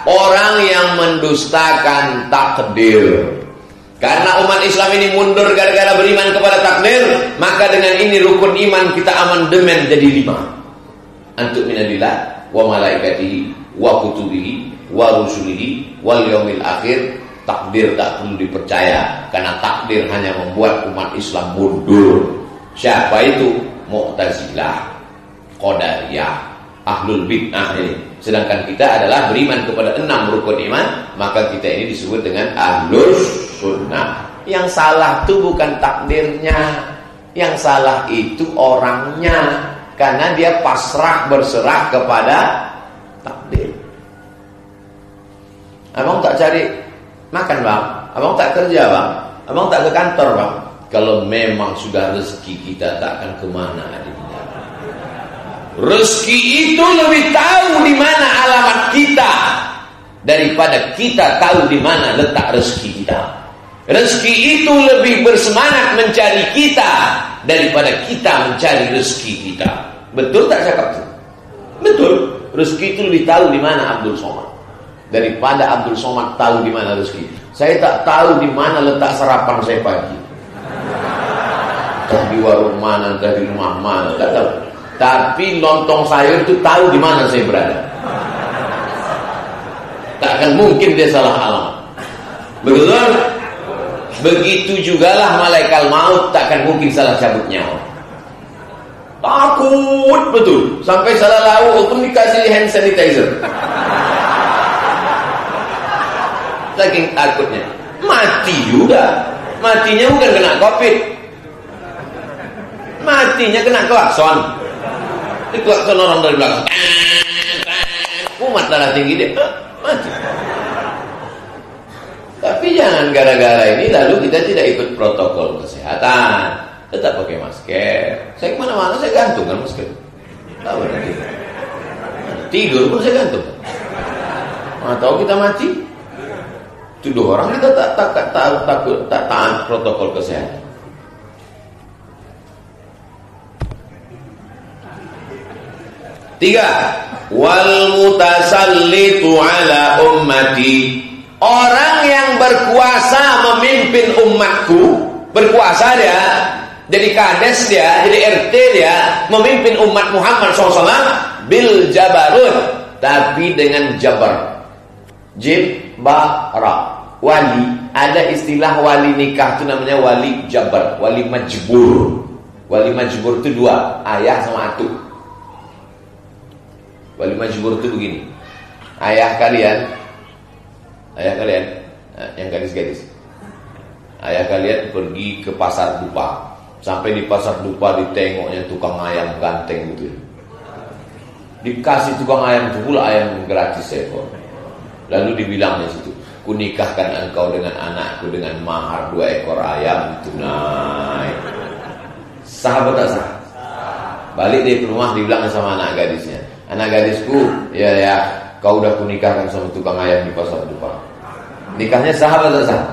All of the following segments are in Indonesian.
orang yang mendustakan takdir. Karena umat Islam ini mundur gara-gara beriman kepada takdir, maka dengan ini rukun iman kita amandemen jadi 5. Antuk minalillah wa malaikatihi wa kutubihi wa rusulihi wal yaumil akhir. Takdir tak perlu dipercaya, karena takdir hanya membuat umat Islam mundur. Siapa itu? Mu'tazilah, Qadariyah, Ahlul Bid'ah ini. Sedangkan kita adalah beriman kepada 6 rukun iman, maka kita ini disebut dengan Ahlus Sunnah. Yang salah itu bukan takdirnya, yang salah itu orangnya, karena dia pasrah berserah kepada takdir. Abang tak cari makan bang, abang tak kerja bang, abang tak ke kantor bang. Kalau memang sudah rezeki kita tak akan kemana adiknya. Rezeki itu lebih tahu di mana alamat kita daripada kita tahu di mana letak rezeki kita. Rezeki itu lebih bersemangat mencari kita daripada kita mencari rezeki kita. Betul tak cakap itu? Betul. Rezeki itu lebih tahu di mana Abdul Somad daripada Abdul Somad tahu di mana rezeki. Saya tak tahu di mana letak sarapan saya pagi. Entah di warung mana, entah di rumah mana, tak tahu. Tapi lontong sayur itu tahu di mana saya berada. Tak akan mungkin dia salah alamat. Betul? Begitu jugalah malaikat maut tak akan mungkin salah cabut nyawa. Takut betul. Sampai salah lauk pun dikasih hand sanitizer. Saking takutnya. Mati juga. Matinya bukan kena COVID. Matinya kena klakson. Ini klakson orang dari belakang. Kumat darah tinggi dia. Mati. Tapi jangan gara-gara ini lalu kita tidak ikut protokol kesehatan. Tetap pakai masker. Saya kemana-mana saya gantungkan masker. Tahu nanti. Tidur pun saya gantung. Atau kita mati. Tuduh orang kita tak taat protokol kesehatan. Tiga, wal mutasallitu ala ummati. Orang yang berkuasa memimpin umatku, berkuasa dia, jadi kades dia, jadi RT dia, memimpin umat Muhammad SAW bil jabarut, tapi dengan jabar. Jibara, wali. Ada istilah wali nikah itu namanya wali jabar, wali majbur. Wali majbur itu 2, ayah sama atuk. Wali majbur itu begini. Ayah kalian yang gadis-gadis, ayah kalian pergi ke pasar dupa. Sampai di pasar dupa ditengoknya tukang ayam ganteng gitu. Dikasih tukang ayam itu pula ayam gratis ekor. Lalu dibilang di situ, ku nikahkan engkau dengan anakku dengan mahar 2 ekor ayam tunai. Sah atau tak sah? Balik dia ke rumah dibilang sama anak gadisnya, anak gadisku, ya kau udah kunikahkan sama tukang ayam di pasar dupa. Nikahnya sah atau tak sah?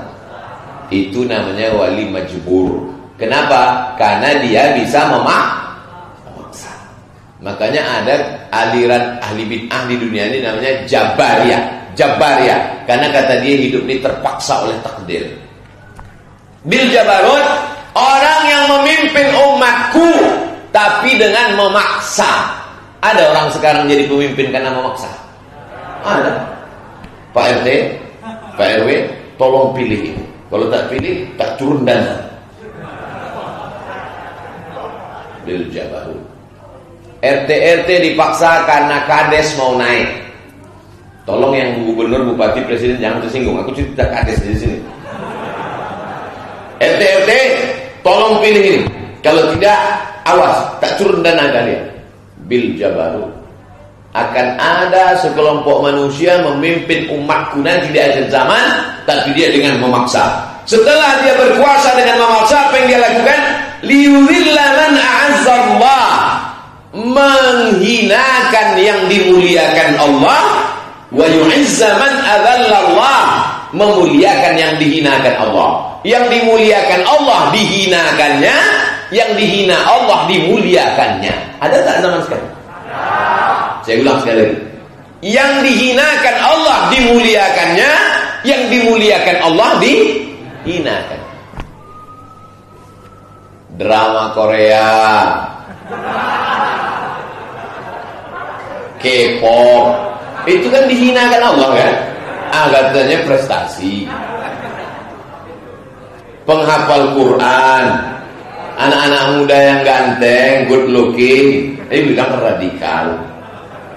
Itu namanya wali majbur. Kenapa? Karena dia bisa memaksa. Makanya ada aliran ahli bid'ah di dunia ini namanya Jabariyah. Karena kata dia hidup ini terpaksa oleh takdir. Bil jabarut, orang yang memimpin umatku tapi dengan memaksa. Ada orang sekarang jadi pemimpin karena memaksa. Ada. Pak RT, Pak RW, tolong pilih ini. Kalau tak pilih, tak turun dana. Bil jabarut. RT dipaksa karena kades mau naik. Tolong yang gubernur, bupati, presiden jangan tersinggung. Aku cerita kades di sini. RT tolong pilih ini. Kalau tidak, awas, tak turun dana kalian. Bil jabarut. Akan ada sekelompok manusia memimpin umatku nanti di akhir zaman, tapi dia dengan memaksa. Setelah dia berkuasa dengan memaksa, apa yang dia lakukan? Liyudhilla man a'azzallah, menghinakan yang dimuliakan Allah, wa yu'izza man adhallallah, memuliakan yang dihinakan Allah. Yang dimuliakan Allah dihinakannya, yang dihina Allah dimuliakannya. Ada tak zaman sekarang? Saya ulang sekali lagi. Yang dihinakan Allah dimuliakannya, yang dimuliakan Allah dihinakan. Drama Korea, K-pop, itu kan dihinakan Allah kan? Katanya prestasi. Penghafal Quran, anak-anak muda yang ganteng, good looking, bilang radikal.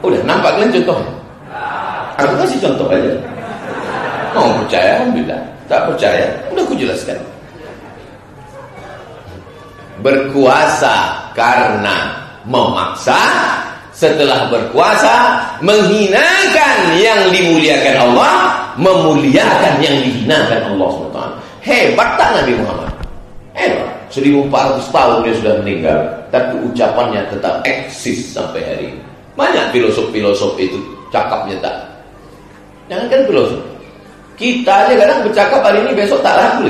Udah nampak kan contohnya? Aku kasih contoh aja. Mau percaya, alhamdulillah. Tak percaya, udah aku jelaskan. Berkuasa karena memaksa, setelah berkuasa menghinakan yang dimuliakan Allah, memuliakan yang dihinakan Allah SWT. Hebat tak Nabi Muhammad? Hebat. 1400 tahun dia sudah meninggal, tapi ucapannya tetap eksis sampai hari ini. Banyak filosof-filosof itu cakapnya tak. Jangan kan filosof, kita aja kadang bercakap hari ini, besok tak laku.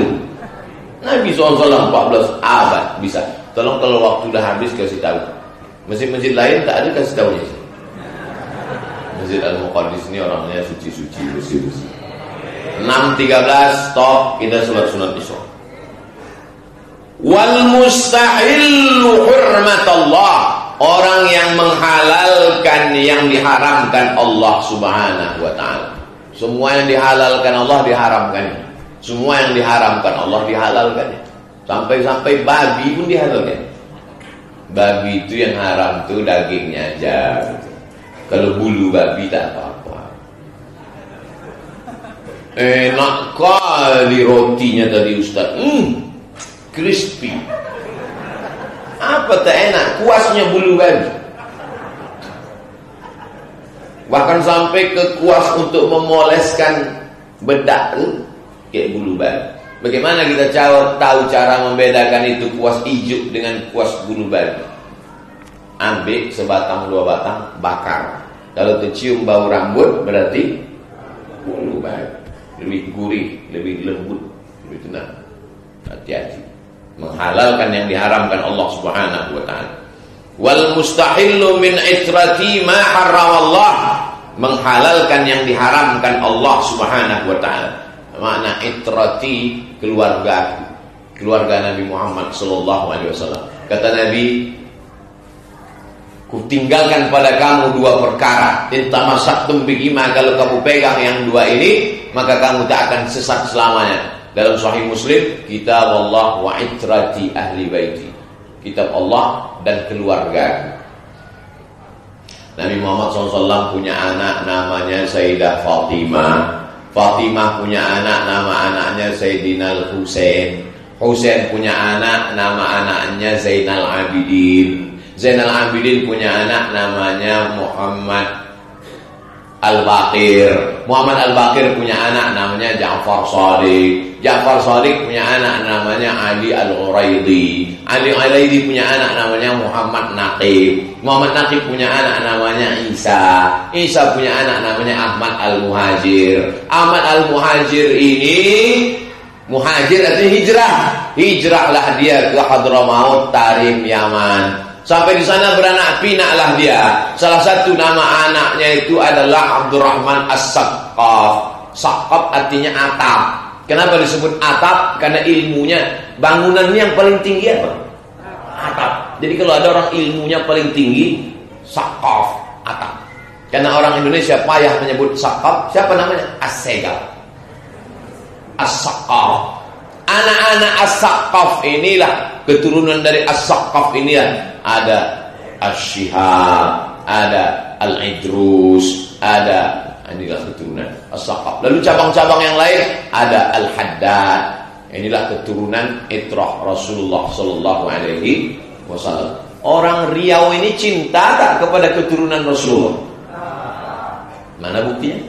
Nabi SAW 14 abad bisa. Tolong kalau waktu dah habis kasih tahu. Masjid-masjid lain tak ada kasih tahunya. Masjid Al-Muqaddis ini orangnya suci-suci, bersih-bersih. 6.13 stop, kita sholat sunat isya. Wal mustahillu hurmatullah, orang yang menghalalkan yang diharamkan Allah Subhanahu wa taala. Semua yang dihalalkan Allah diharamkan. Semua yang diharamkan Allah dihalalkan. Sampai-sampai babi pun dihalalkan. Babi itu yang haram tuh dagingnya aja. Kalau bulu babi tak apa-apa. Enak kali rotinya tadi Ustaz. Crispy. Apa tak enak? Kuasnya bulu babi. Bahkan sampai ke kuas untuk memoleskan bedak tuh kayak bulu babi. Bagaimana kita tahu cara membedakan itu kuas hijau dengan kuas bulu babi? Ambil sebatang dua batang, bakar. Kalau tercium bau rambut berarti bulu babi. Lebih gurih, lebih lembut, lebih tenang. Hati-hati. Menghalalkan yang diharamkan Allah Subhanahu wa taala. Wal mustahillu min itrati ma harramallah, menghalalkan yang diharamkan Allah Subhanahu wa taala. Makna itrati, keluarga Nabi Muhammad sallallahu alaihi wasallam. Kata Nabi, kutinggalkan pada kamu dua perkara. Intamasaktum bihima, kalau kamu pegang yang dua ini, maka kamu tak akan sesat selamanya. Dalam Sahih Muslim, kitab Allah wa itrati ahli baiti, kitab Allah dan keluarga. Nabi Muhammad SAW punya anak namanya Sayyidah Fatimah. Fatimah punya anak, nama anaknya Sayyidina Husain. Husain punya anak, nama anaknya Zainal Abidin. Zainal Abidin punya anak namanya Muhammad Al-Baqir. Muhammad Al-Baqir punya anak namanya Ja'far Shadiq. Ja'far Shadiq punya anak namanya Ali Al-Uraidi. Ali Al-Uraidi punya anak namanya Muhammad Naqib. Muhammad Naqib punya anak namanya Isa. Isa punya anak namanya Ahmad Al-Muhajir. Ahmad Al-Muhajir ini, muhajir artinya hijrah. Hijrahlah dia ke Hadramaut, Tarim, Yaman. Sampai di sana beranak pinaklah dia. Salah satu nama anaknya itu adalah Abdurrahman As-Saqqaf. Saqqaf artinya atap. Kenapa disebut atap? Karena ilmunya, bangunannya yang paling tinggi apa? Atap. Jadi kalau ada orang ilmunya paling tinggi, Saqqaf, atap. Karena orang Indonesia payah menyebut Saqqaf. Siapa namanya? As-Segal, As-Saqqaf. Anak-anak As-Saqqaf inilah, keturunan dari As-Saqqaf inilah. Ada As-Shihab, ada Al-Idrus, ada, inilah keturunan As-Saqqaf. Lalu cabang-cabang yang lain ada Al-Haddad. Inilah keturunan itrah Rasulullah sallallahu alaihi wasallam. Orang Riau ini cinta tak kepada keturunan Rasulullah? Mana buktinya?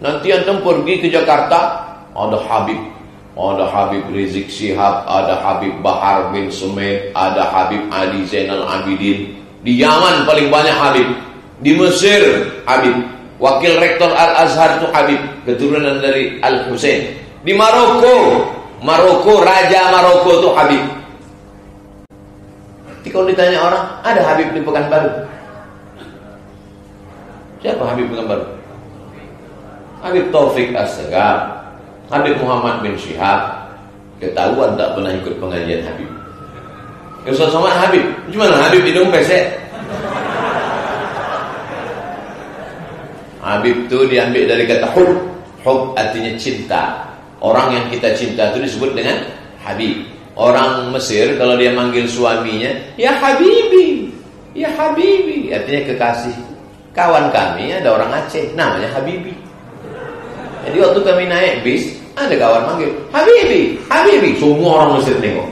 Nanti antum pergi ke Jakarta, ada Habib Rizik Syihab, ada Habib Bahar bin Sumait, ada Habib Ali Zainal Abidin. Di Yaman paling banyak Habib. Di Mesir Habib. Wakil Rektor Al-Azhar itu Habib, keturunan dari Al-Husain. Di Maroko, Raja Maroko itu Habib. Jadi kalau ditanya orang, ada Habib di Pekanbaru? Siapa Habib Pekanbaru? Habib Taufik As-Segaf, Habib Muhammad bin Syihab. Ketahuan tak pernah ikut pengajian Habib. Ustaz Somad Habib, gimana Habib hidung pesek? Habib itu diambil dari kata hub. Hub artinya cinta. Orang yang kita cinta itu disebut dengan Habib. Orang Mesir kalau dia manggil suaminya, ya Habibi, ya Habibi, artinya kekasih. Kawan kami ada orang Aceh, namanya Habibi. Jadi waktu kami naik bis, ada kawan manggil, Habibi, Habibi. Semua orang Mesir tengok.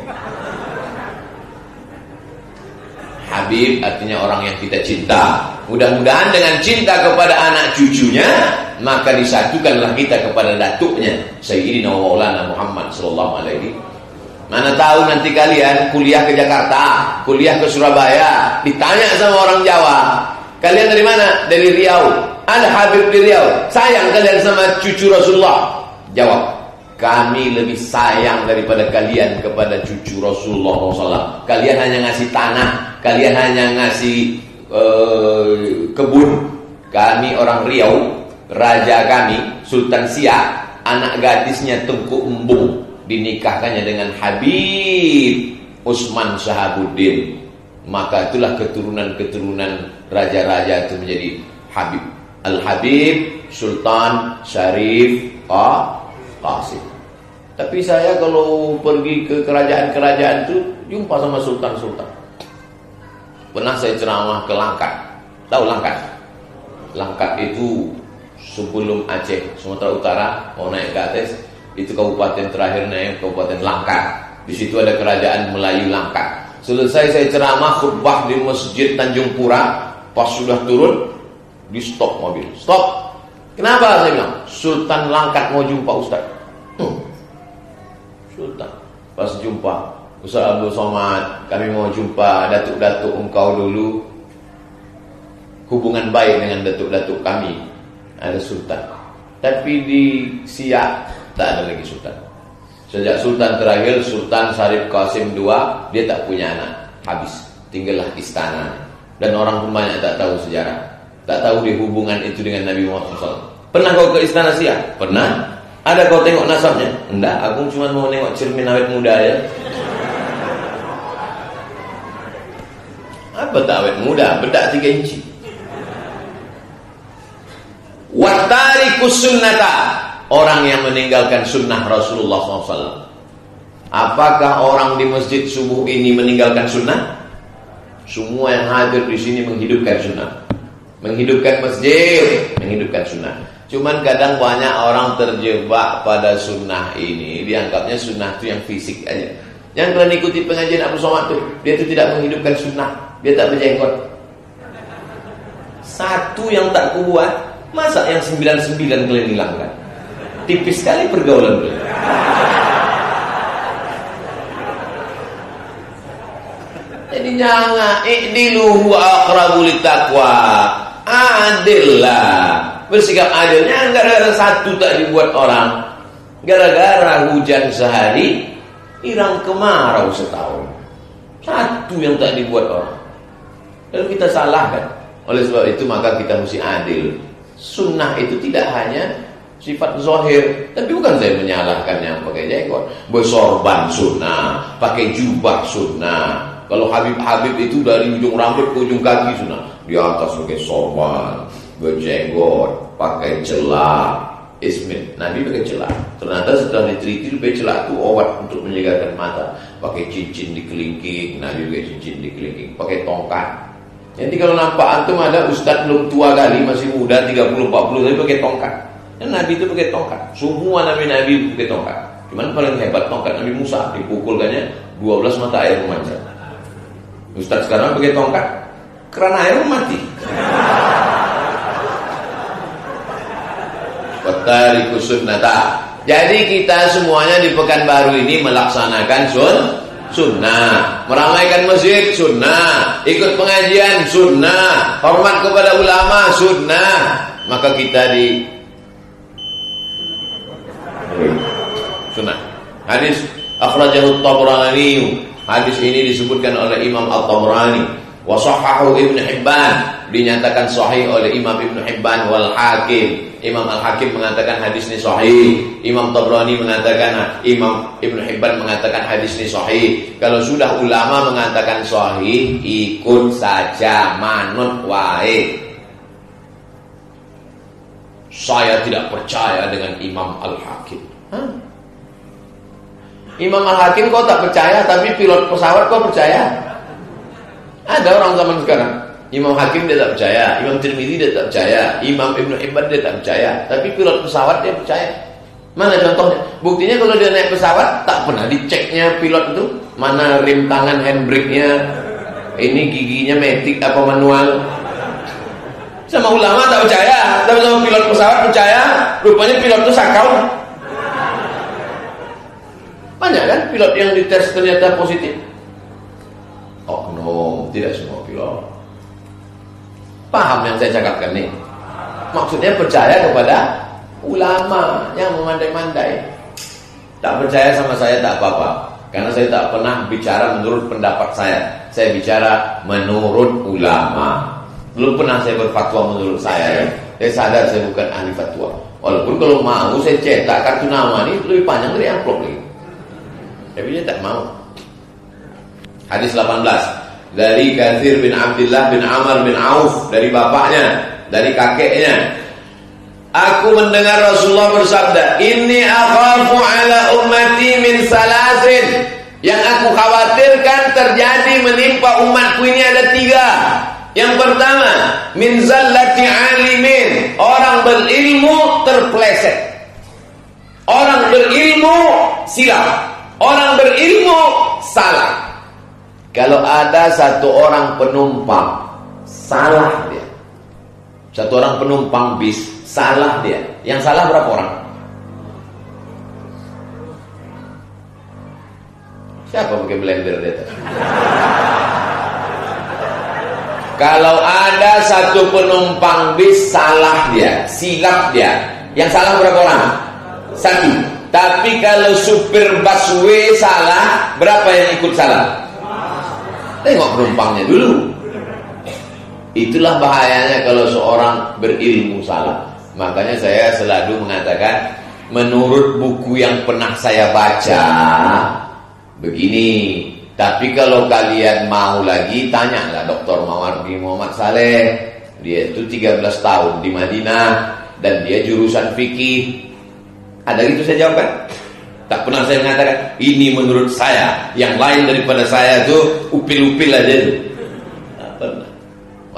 Habib artinya orang yang kita cinta. Mudah-mudahan dengan cinta kepada anak cucunya, maka disatukanlah kita kepada datuknya Sayyidina Maulana Muhammad sallallahu alaihi. Mana tahu nanti kalian kuliah ke Jakarta, kuliah ke Surabaya, ditanya sama orang Jawa, kalian dari mana? Dari Riau. Ada Habib di Riau. Sayang kalian sama cucu Rasulullah. Jawab, kami lebih sayang daripada kalian kepada cucu Rasulullah SAW. Kalian hanya ngasih tanah, kalian hanya ngasih kebun. Kami orang Riau, raja kami Sultan Siak, anak gadisnya Tengku Embung, dinikahkannya dengan Habib Utsman Shahabuddin. Maka itulah keturunan-keturunan raja-raja itu menjadi Habib. Al-Habib Sultan Syarif Qasim. Tapi saya kalau pergi ke kerajaan-kerajaan itu jumpa sama sultan-sultan. Pernah saya ceramah ke Langkat. Tahu Langkat? Langkat itu sebelum Aceh, Sumatera Utara, mau naik ke atas, itu kabupaten terakhir naik Kabupaten Langkat. Di situ ada kerajaan Melayu Langkat. Selesai saya ceramah khutbah di Masjid Tanjung Pura, pas sudah turun, di stop mobil. Stop. Kenapa? Saya bilang, Sultan Langkat mau jumpa Ustaz. Sultan. Pas jumpa, Ustaz Abdul Somad, kami mau jumpa datuk-datuk engkau dulu. Hubungan baik dengan datuk-datuk kami. Ada Sultan. Tapi di Siak tak ada lagi Sultan. Sejak Sultan terakhir, Sultan Syarif Qasim II, dia tak punya anak. Habis. Tinggallah istana. Dan orang pun banyak tak tahu sejarah. Tak tahu dia hubungan itu dengan Nabi Muhammad SAW. Pernah kau ke istana Siak? Pernah. Ada kau tengok nasabnya? Enggak, aku cuma mau tengok cermin awet muda ya. Apa tak awet muda? Bedak 3 inci. Watarikus sunnata, orang yang meninggalkan sunnah Rasulullah SAW. Apakah orang di masjid subuh ini meninggalkan sunnah? Semua yang hadir di sini menghidupkan sunnah, menghidupkan masjid, menghidupkan sunnah. Cuman kadang banyak orang terjebak pada sunnah ini, dianggapnya sunnah itu yang fisik aja. Yang kalian ikuti pengajian Abu Somad itu, dia itu tidak menghidupkan sunnah, dia tak berjenggot. Satu yang tak kubuat, masa yang 99 kalian hilangkan? Tipis sekali pergaulan beliau. Jadi jangan i'dilu wa aqrabu littaqwa. Adillah. Bersikap adilnya gara-gara satu tak dibuat orang. Gara-gara hujan sehari, hilang kemarau setahun. Satu yang tak dibuat orang. Lalu kita salahkan. Oleh sebab itu maka kita mesti adil. Sunnah itu tidak hanya sifat zahir. Tapi bukan saya menyalahkan yang pakai jenggot. Bersorban sunnah, pakai jubah sunnah. Kalau Habib-Habib itu dari ujung rambut ke ujung kaki sunnah. Di atas pakai sorban, berjenggot, pakai celak. Ismin, Nabi pakai celak. Ternyata setelah diteliti, pakai celak itu obat untuk menyegarkan mata. Pakai cincin di kelingking, Nabi pakai cincin di kelingking. Pakai tongkat. Jadi kalau nampak antum ada ustaz belum tua kali, masih muda 30-40, tapi pakai tongkat. Dan Nabi itu pakai tongkat. Semua Nabi pakai tongkat. Cuman paling hebat tongkat Nabi Musa, dipukulkannya 12 mata air memancar. Ustaz sekarang pakai tongkat, keran air mati. Watarikus sunnata. Jadi kita semuanya di Pekanbaru ini melaksanakan sunnah, meramaikan masjid sunnah, ikut pengajian sunnah, hormat kepada ulama sunnah. Maka kita di sunnah. Hadis akhrajahu at-Tabrani. Hadis ini disebutkan oleh Imam At-Tabrani. Wa sahhahu Ibnu Hibban. dinyatakan sahih oleh Imam Ibn Hibban wal Hakim. Imam Al-Hakim mengatakan hadis ini sahih. Imam Tabrani mengatakan, Imam Ibn Hibban mengatakan hadis ini sahih. Kalau sudah ulama mengatakan sahih, ikut saja, manut wae. Saya tidak percaya dengan Imam Al-Hakim. Imam Al-Hakim kok tak percaya, tapi pilot pesawat kok percaya? Ada orang zaman sekarang, Imam Hakim dia tak percaya, Imam Tirmidzi dia tak percaya, Imam Ibn Hibban dia tak percaya, tapi pilot pesawat dia percaya. Mana contohnya? Buktinya kalau dia naik pesawat, tak pernah diceknya pilot itu, mana rem tangan handbrake-nya, ini giginya matic apa manual. Sama ulama tak percaya, tapi sama pilot pesawat percaya. Rupanya pilot itu sakau. Banyak kan pilot yang dites ternyata positif. Oknum, tidak semua pilot. Paham yang saya cakapkan nih? Maksudnya percaya kepada ulama yang memandai-mandai. Tak percaya sama saya tak apa-apa, karena saya tak pernah bicara menurut pendapat saya. Saya bicara menurut ulama. Belum pernah saya berfatwa menurut saya. Saya sadar saya bukan ahli fatwa. Walaupun kalau mau saya cetak kartu nama ini lebih panjang dari amplop lagi. Tapi dia tak mau. Hadis 18 dari Katsir bin Abdullah bin Amr bin Auf, dari bapaknya, dari kakeknya. Aku mendengar Rasulullah bersabda, "Inni akhafu ala ummati min salasin." Yang aku khawatirkan terjadi menimpa umatku ini ada 3. Yang pertama, min zallati alimin, orang berilmu terpeleset. Orang berilmu silap. Orang berilmu salah. Kalau ada satu orang penumpang salah dia, satu orang penumpang bis salah dia, yang salah berapa orang? Siapa pakai blender dia? Kalau ada satu penumpang bis salah dia, silap dia, yang salah berapa orang? 1. Tapi kalau supir busway salah, berapa yang ikut salah? Tengok penumpangnya dulu. Itulah bahayanya kalau seorang berilmu salah. Makanya saya selalu mengatakan, menurut buku yang pernah saya baca begini. Tapi kalau kalian mau lagi, tanyalah Dr. Mawardi Muhammad Saleh. Dia itu 13 tahun di Madinah dan dia jurusan fikih. Ada gitu saya jawab kan? Tak pernah saya mengatakan ini menurut saya, yang lain daripada saya itu upil-upil aja itu. Tak pernah.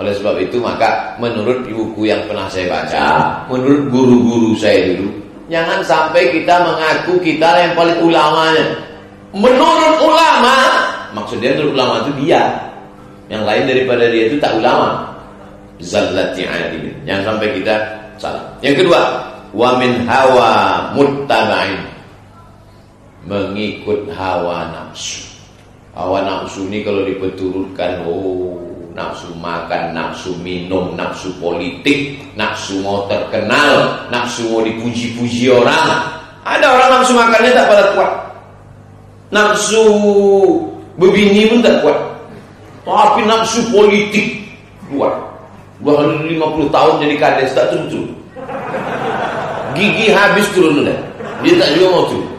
Oleh sebab itu maka menurut buku yang pernah saya baca, menurut guru-guru saya dulu, jangan sampai kita mengaku kita yang paling ulamanya. Menurut ulama, maksudnya menurut ulama itu dia, yang lain daripada dia itu tak ulama. Zallati alimin. Jangan sampai kita salah. Yang kedua, wa min hawa muttaba'in, mengikut hawa nafsu. Hawa nafsu ini kalau dipeturutkan, nafsu makan, nafsu minum, nafsu politik, nafsu mau terkenal, nafsu mau dipuji-puji orang. Ada orang nafsu makannya tak pada kuat, nafsu berbini pun tak kuat, tapi nafsu politik kuat. 50 tahun jadi kades tak turun-turun, gigi habis turun udah, dia tak juga mau turun.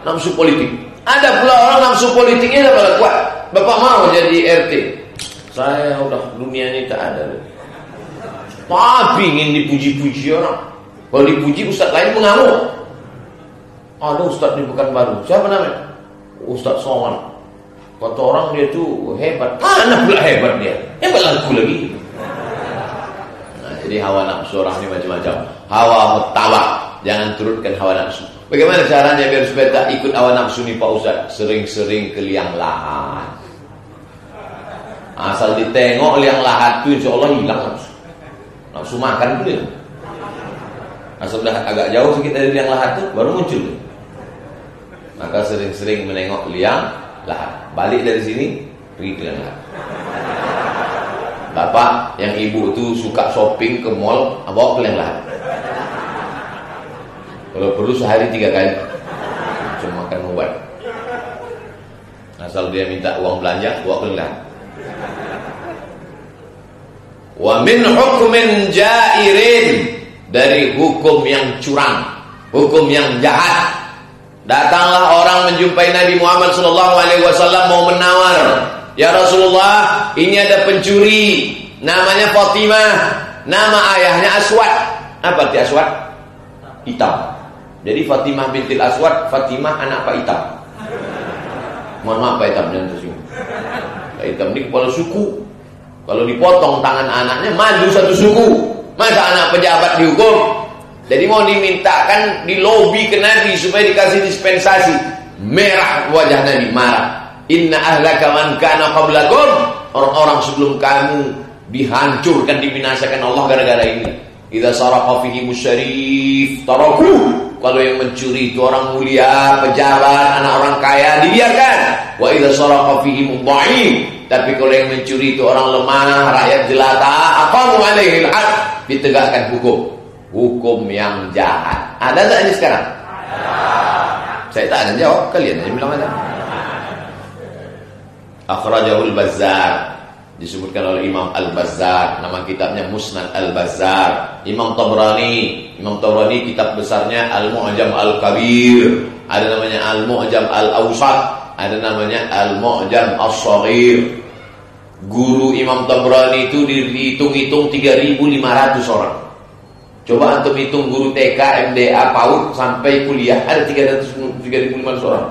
Nafsu politik. Ada pula orang nafsu politiknya tak pada kuat. Bapak mau jadi RT, saya udah dunia ini tak ada, tapi ingin dipuji-puji orang. Kalau dipuji ustaz lain mengamuk. Ada ustaz di Pekanbaru, siapa namanya? Ustaz Soman. Kata orang dia tu hebat. Mana pula hebat dia? Hebat lagu lagi. Nah, jadi hawa nafsu orang ni macam-macam. Hawa mutabak, jangan turutkan hawa nafsu. Bagaimana caranya biar supaya tak ikut hawa nafsu ni Pak Ustaz? Sering-sering ke liang lahat. Asal ditengok liang lahat tu insya Allah hilang nafsu. Nafsu makan tu dia. Asal dah agak jauh sikit dari liang lahat tu baru muncul. Maka sering-sering menengok liang lahat. Balik dari sini pergi ke liang lahat. Bapak yang ibu tu suka shopping ke mall, bawa ke liang lahat. Kalau perlu sehari 3 kali, cuma makan obat. Asal dia minta uang belanja, bawa ke liang lahat. Wa min hukmin jairin, dari hukum yang curang, hukum yang jahat. Datanglah orang menjumpai Nabi Muhammad SAW mau menawar, ya Rasulullah, ini ada pencuri, namanya Fatimah, nama ayahnya Aswad. Apa arti Aswad? Hitam. Jadi Fatimah bintil Aswad, Fatimah anak Pak Hitam. Mohon maaf Pak Hitam, jangan tersinggung. Pak Hitam ini kepala suku. Kalau dipotong tangan anaknya, maju satu suku. Masa anak pejabat dihukum? Jadi mau dimintakan di lobi ke Nabi supaya dikasih dispensasi. Merah wajah Nabi, marah. Inna ahlaka man kana qablakum, orang-orang sebelum kamu dihancurkan, dibinasakan Allah gara-gara ini. Idza saraqa fihi musyarif taraku, kalau yang mencuri itu orang mulia, pejabat, anak orang kaya, dibiarkan. Wa idza saraqa fihi mudha'if, tapi kalau yang mencuri itu orang lemah, rakyat jelata, aqamu alaihi al-had, ditegakkan hukum yang jahat. Ada tak ini sekarang? Saya tak ada jawab, kalian aja bilang ada. Akhrajahul Bazzar, disebutkan oleh Imam Al-Bazzar, nama kitabnya Musnad Al-Bazzar. Imam Tabrani kitab besarnya Al-Mu'jam Al-Kabir, ada namanya Al-Mu'jam Al-Awsat, ada namanya Al-Mu'jam As-Saghir. Guru Imam Tabrani itu dihitung-hitung 3.500 orang. Coba antum hitung guru TK, MDA, PAUD sampai kuliah, ada 3.500 orang.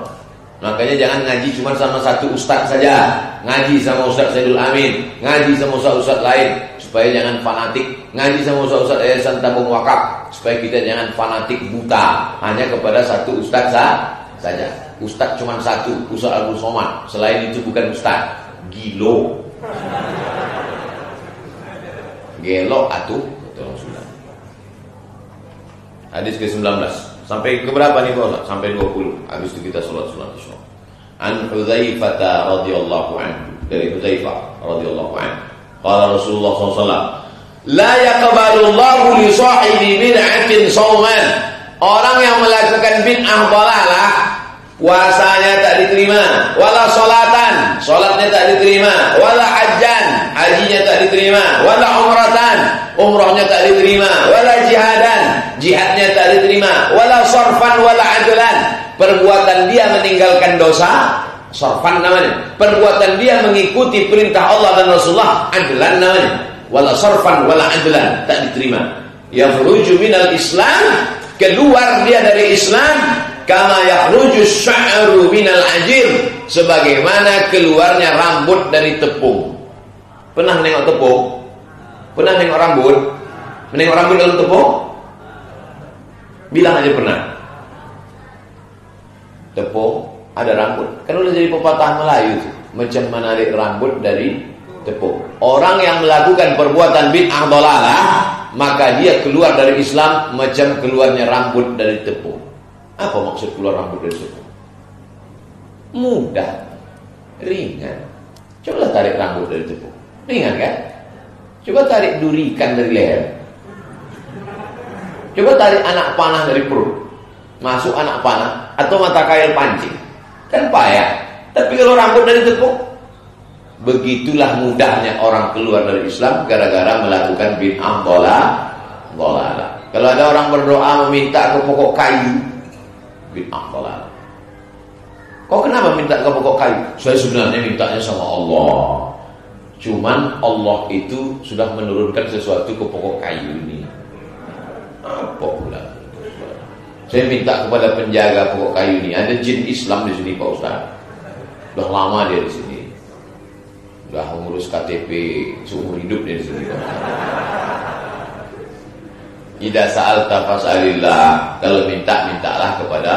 Makanya jangan ngaji cuma sama satu ustaz saja. Ngaji sama Ustaz Saidul Amin, ngaji sama ustaz-ustaz lain, supaya jangan fanatik. Ngaji sama ustaz-ustaz Yayasan Tabung Wakaf, supaya kita jangan fanatik buta hanya kepada satu ustaz saja. Ustaz cuma satu, Ustaz Abdul Somad. Selain itu bukan ustaz. Gilo. Gelo atuh. Hadis ke-19. Sampai ke berapa nih Pak? Sampai 20. Habis itu kita salat Isya. An Hudzaifah radhiyallahu anhu, dari Hudzaifah radhiyallahu anhu, qala Rasulullah SAW, la yaqbalu Allahu li sahibi bid'atin shauman. Orang yang melakukan bid'ah dhalalah, puasanya tak diterima, wala salatan, salatnya tak diterima, wala hajjan, hajinya tak diterima, wala umratan, umrahnya tak diterima, wala jihadan, jihadnya tak diterima, wala sarfan wala adlan, perbuatan dia meninggalkan dosa, sarfan namanya, perbuatan dia mengikuti perintah Allah dan Rasulullah, adlan namanya, wala sarfan wala adlan, tak diterima. Yakhruju minal Islam, keluar dia dari Islam, kama yakhruju sya'ru minal ajir, sebagaimana keluarnya rambut dari tepung. Pernah nengok tepung? Pernah nengok rambut? Menengok rambut dalam tepung? Bilang aja pernah. Tepung ada rambut. Kan udah jadi pepatah Melayu tuh, macam menarik rambut dari tepung. Orang yang melakukan perbuatan bid'ah dhalalah, maka dia keluar dari Islam macam keluarnya rambut dari tepung. Apa maksud keluar rambut dari tepung? Mudah, ringan. Coba tarik rambut dari tepung, ringan kan? Coba tarik duri ikan dari leher. Coba tarik anak panah dari perut, masuk anak panah atau mata kail pancing, kan payah. Tapi kalau rambut dari tepung, begitulah mudahnya orang keluar dari Islam gara-gara melakukan bid'ah dhalalah. Kalau ada orang berdoa meminta ke pokok kayu, bid'ah dhalalah. Kok kenapa minta ke pokok kayu? Saya sebenarnya mintanya sama Allah. Cuman Allah itu sudah menurunkan sesuatu ke pokok kayu ini. Apa pula? Saya minta kepada penjaga pokok kayu ini. Ada jin Islam di sini Pak Ustaz. Sudah lama dia di sini. Sudah mengurus KTP seumur hidup dia di sini Pak Ustaz. Idza sa'alta fas'alillah. Kalau minta, mintalah kepada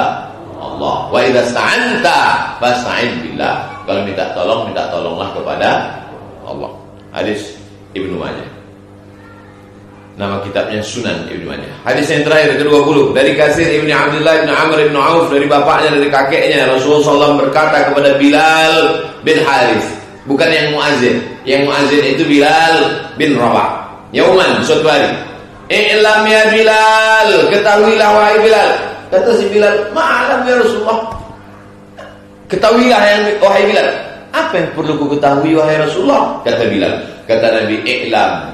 Allah. Wa idza sta'anta fasta'in billah. Kalau minta tolonglah kepada Allah. Hadis Ibnu Majah. Nama kitabnya Sunan Ibnu Majah. Hadis yang terakhir ke-20 dari Katsir Ibnu Abdullah Ibnu Amr Ibnu Auf, dari bapaknya, dari kakeknya, Rasulullah SAW berkata kepada Bilal bin Harith, bukan yang muazzin. Yang muazzin itu Bilal bin Rabah. Yauman, suatu hari, "I'lam ya Bilal, ketahuilah wahai Bilal." Kata si Bilal, "Ma'alam ya Rasulullah." Ketahuilah wahai Bilal. Apa yang perlu ku ketahui wahai Rasulullah? Kata Bilal. Kata Nabi, "I'lam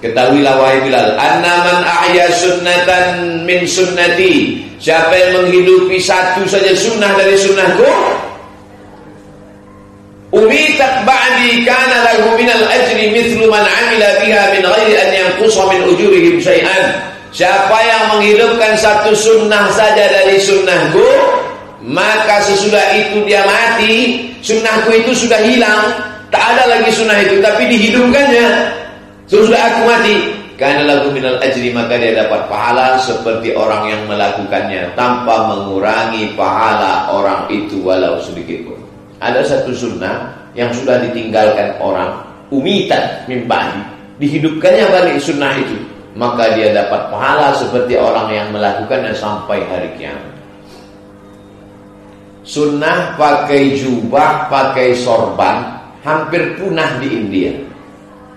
Ketahuilah wahai Bilal, anna man ahya sunnatan min sunnati, siapa yang menghidupi satu saja sunnah dari sunnahku, umitat ba'di kana lahu minal ajri mithlu man amila biha min ghairi an yanqusa min ujurihim syai'an. Siapa yang menghidupkan satu sunnah saja dari sunnahku, maka sesudah itu dia mati, sunnahku itu sudah hilang, tak ada lagi sunnah itu, tapi dihidupkannya. Sesudah aku mati, kana lahu minal ajri, maka dia dapat pahala seperti orang yang melakukannya tanpa mengurangi pahala orang itu walau sedikit pun. Ada satu sunnah yang sudah ditinggalkan orang, umitan min ba'di, dihidupkannya balik sunnah itu, maka dia dapat pahala seperti orang yang melakukannya sampai hari kiamat. Sunnah pakai jubah, pakai sorban hampir punah di India,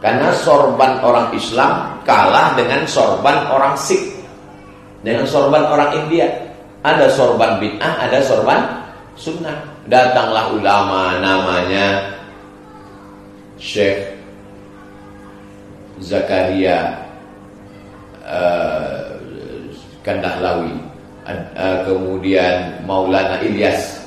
karena sorban orang Islam kalah dengan sorban orang Sikh, dengan sorban orang India. Ada sorban bid'ah, ada sorban sunnah. Datanglah ulama namanya Syekh Zakaria Kandahlawi, kemudian Maulana Ilyas,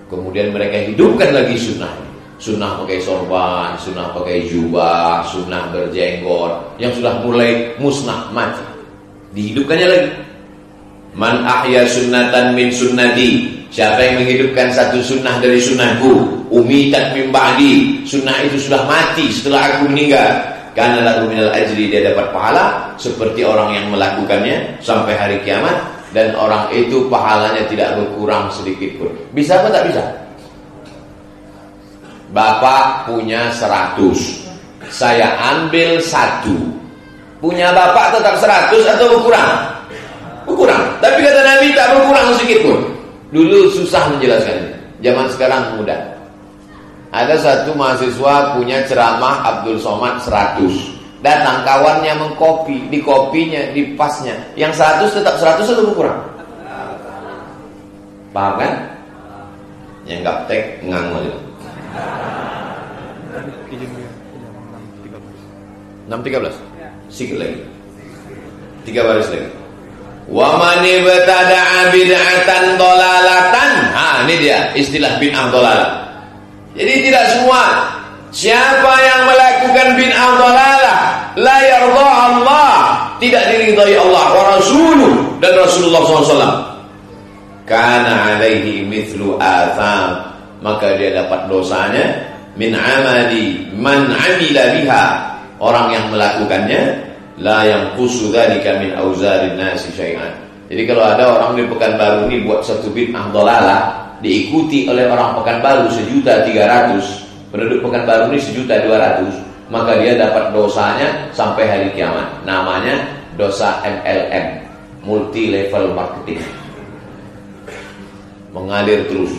kemudian mereka hidupkan lagi sunnah. Sunnah pakai sorban, sunnah pakai jubah, sunnah berjenggot, yang sudah mulai musnah, mati, dihidupkannya lagi. Man ahya sunnatan min sunnati, siapa yang menghidupkan satu sunnah dari sunnahku, umitat min ba'di, sunnah itu sudah mati setelah aku meninggal, kana lahu minal ajri, dia dapat pahala seperti orang yang melakukannya sampai hari kiamat, dan orang itu pahalanya tidak berkurang sedikit pun. Bisa apa tak bisa? Bapak punya 100, saya ambil 1, punya bapak tetap 100 atau berkurang? Berkurang. Tapi kata Nabi tak berkurang sedikit pun. Dulu susah menjelaskannya, zaman sekarang mudah. Ada satu mahasiswa punya ceramah Abdul Somad 100, datang kawannya mengkopi, di kopinya, di pasnya, yang 100 tetap 100 atau berkurang? Paham kan? Yang gaptek ngangol. 6.13 sikit lagi, 3 baris lagi. Wa man ibtada'a bid'atan dhalalatan. Ini dia istilah bid'ah dhalalah. Jadi tidak semua, siapa yang melakukan bid'ah dhalalah la yarda Allah, tidak diridhai Allah wa rasuluh dan Rasulullah SAW, kana alaihi mithlu atham, maka dia dapat dosanya min amali man amila biha, orang yang melakukannya, la yanqusu dzalika min auzarin nasi syai'an. Jadi kalau ada orang di Pekanbaru ini buat satu bid'ah dhalalah, diikuti oleh orang Pekanbaru 1.300.000, penduduk Pekanbaru ini 1.200.000, maka dia dapat dosanya sampai hari kiamat. Namanya dosa MLM, multi level marketing, mengalir terus.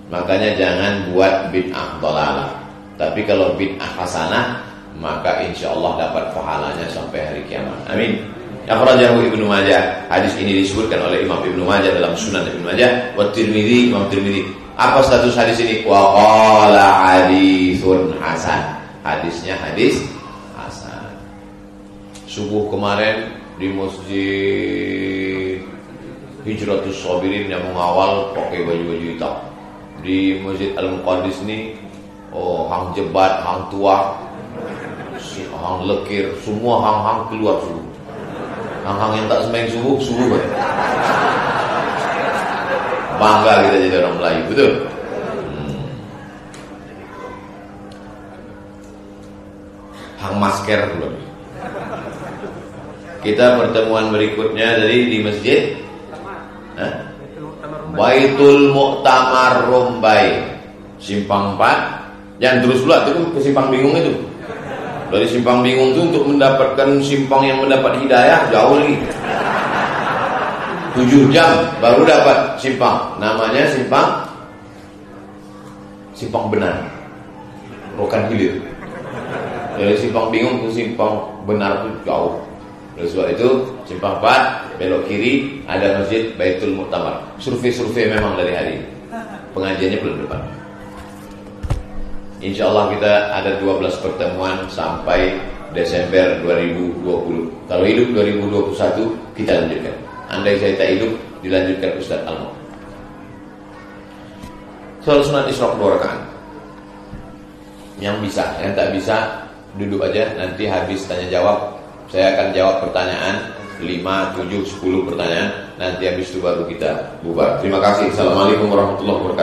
Makanya jangan buat bid'ah dhalalah. Tapi kalau bid'ah hasanah, maka insya Allah dapat pahalanya sampai hari kiamat. Amin. Akhrajahu Ibnu Majah. Hadis ini disebutkan oleh Imam Ibnu Majah dalam Sunan Ibnu Majah, wa Tirmidzi, Imam Tirmidzi. Apa status hadis ini? Wa qala haditsun hasan. Hadisnya hadis hasan. Subuh kemarin di Masjid Hijratus Sabirin yang mengawal pakai baju-baju hitam. Di Masjid Al-Muqaddis ini, hang jebat, hang tua, hang lekir, semua hang-hang keluar subuh. Hang-hang yang tak sembahyang subuh banyak. Bangga kita jadi orang Melayu, betul? Hang masker keluar. Kita pertemuan berikutnya dari di masjid Baitul Mu'tamar Rombai, Simpang 4. Jangan terus pula itu ke Simpang Bingung itu. Dari Simpang Bingung itu untuk mendapatkan simpang yang mendapat hidayah jauh lagi. 7 jam baru dapat simpang. Namanya Simpang Benar, Rokan Hilir. Dari Simpang Bingung ke Simpang Benar itu jauh. Oleh sebab itu Simpang 4 belok kiri ada Masjid Baitul Mu'tamar. Survei memang dari hari ini. Pengajiannya belum depan. InsyaAllah kita ada 12 pertemuan sampai Desember 2020. Kalau hidup 2021 kita lanjutkan. Andai saya tak hidup, dilanjutkan Ustaz Almo. Soal sunat Isra 2 rakaat. Yang bisa, yang tak bisa duduk aja, nanti habis tanya jawab saya akan jawab pertanyaan 5, 7, 10 pertanyaan. Nanti habis itu baru kita bubar. Terima kasih. Assalamualaikum warahmatullahi wabarakatuh.